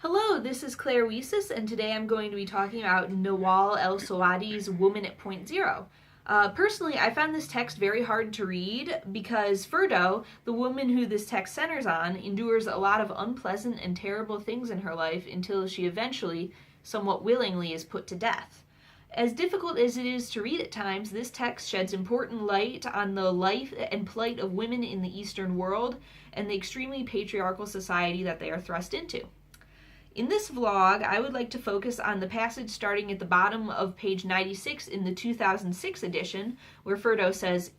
Hello, this is Claire Wiesis, and today I'm going to be talking about Nawal El-Sawadi's Woman at Point Zero. Personally, I found this text very hard to read because Ferdo, the woman who this text centers on, endures a lot of unpleasant and terrible things in her life until she eventually, somewhat willingly, is put to death. As difficult as it is to read at times, this text sheds important light on the life and plight of women in the Eastern world and the extremely patriarchal society that they are thrust into. In this vlog, I would like to focus on the passage starting at the bottom of page 96 in the 2006 edition, where Ferdo says,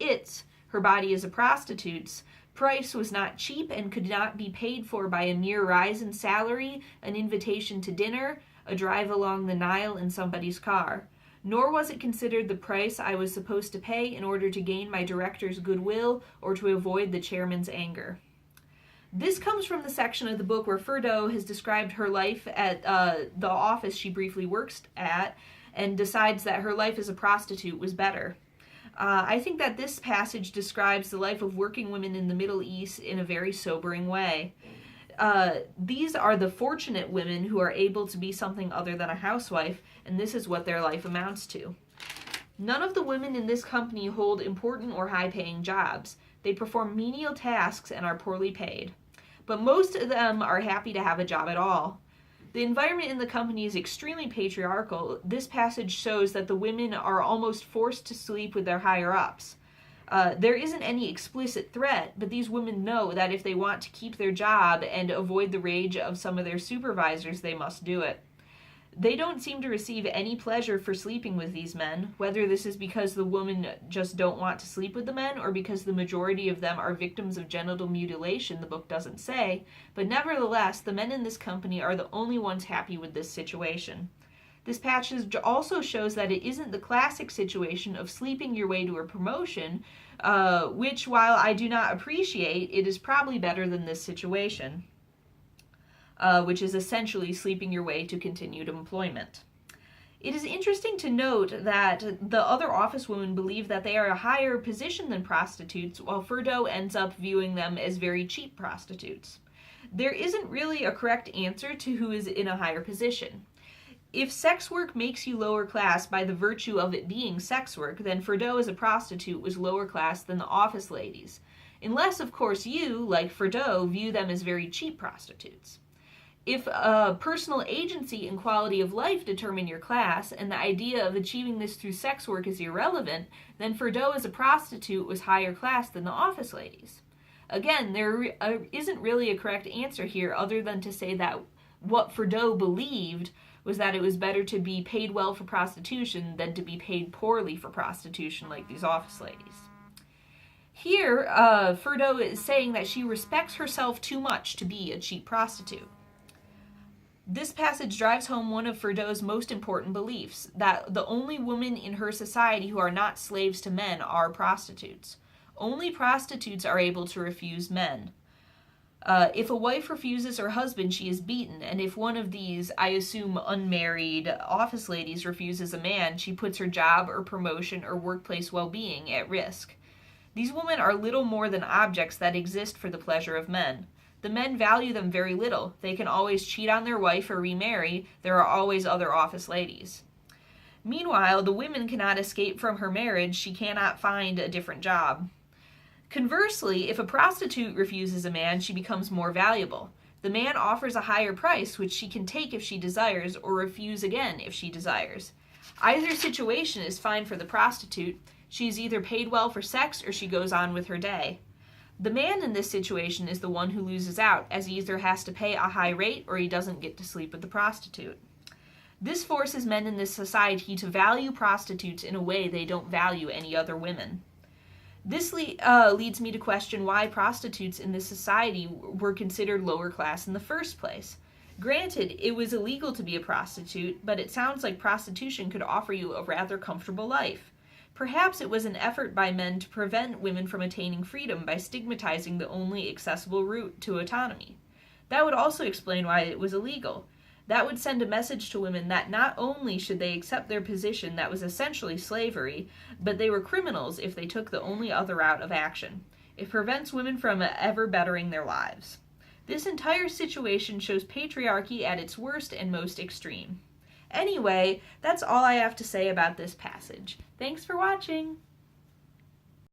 her body is a prostitute's, price was not cheap and could not be paid for by a mere rise in salary, an invitation to dinner, a drive along the Nile in somebody's car. Nor was it considered the price I was supposed to pay in order to gain my director's goodwill or to avoid the chairman's anger. This comes from the section of the book where Ferdo has described her life at the office she briefly works at and decides that her life as a prostitute was better. I think that this passage describes the life of working women in the Middle East in a very sobering way. These are the fortunate women who are able to be something other than a housewife, and this is what their life amounts to. None of the women in this company hold important or high-paying jobs. They perform menial tasks and are poorly paid. But most of them are happy to have a job at all. The environment in the company is extremely patriarchal. This passage shows that the women are almost forced to sleep with their higher-ups. There isn't any explicit threat, but these women know that if they want to keep their job and avoid the rage of some of their supervisors, they must do it. They don't seem to receive any pleasure for sleeping with these men, whether this is because the women just don't want to sleep with the men or because the majority of them are victims of genital mutilation, the book doesn't say, but nevertheless, the men in this company are the only ones happy with this situation. This passage also shows that it isn't the classic situation of sleeping your way to a promotion, which, while I do not appreciate, it is probably better than this situation. Which is essentially sleeping your way to continued employment. It is interesting to note that the other office women believe that they are a higher position than prostitutes, while Ferdo ends up viewing them as very cheap prostitutes. There isn't really a correct answer to who is in a higher position. If sex work makes you lower class by the virtue of it being sex work, then Ferdo as a prostitute was lower class than the office ladies. Unless, of course, you, like Ferdo, view them as very cheap prostitutes. If personal agency and quality of life determine your class, and the idea of achieving this through sex work is irrelevant, then Ferdo as a prostitute was higher class than the office ladies. Again, there isn't really a correct answer here other than to say that what Ferdo believed was that it was better to be paid well for prostitution than to be paid poorly for prostitution like these office ladies. Here, Ferdo is saying that she respects herself too much to be a cheap prostitute. This passage drives home one of Ferdo's most important beliefs, that the only women in her society who are not slaves to men are prostitutes. Only prostitutes are able to refuse men. If a wife refuses her husband, she is beaten, and if one of these, I assume unmarried, office ladies refuses a man, she puts her job or promotion or workplace well-being at risk. These women are little more than objects that exist for the pleasure of men. The men value them very little. They can always cheat on their wife or remarry. There are always other office ladies. Meanwhile, the woman cannot escape from her marriage. She cannot find a different job. Conversely, if a prostitute refuses a man, she becomes more valuable. The man offers a higher price, which she can take if she desires, or refuse again if she desires. Either situation is fine for the prostitute. She is either paid well for sex or she goes on with her day. The man in this situation is the one who loses out, as he either has to pay a high rate or he doesn't get to sleep with the prostitute. This forces men in this society to value prostitutes in a way they don't value any other women. This leads me to question why prostitutes in this society were considered lower class in the first place. Granted, it was illegal to be a prostitute, but it sounds like prostitution could offer you a rather comfortable life. Perhaps it was an effort by men to prevent women from attaining freedom by stigmatizing the only accessible route to autonomy. That would also explain why it was illegal. That would send a message to women that not only should they accept their position that was essentially slavery, but they were criminals if they took the only other route of action. It prevents women from ever bettering their lives. This entire situation shows patriarchy at its worst and most extreme. Anyway, that's all I have to say about this passage. Thanks for watching!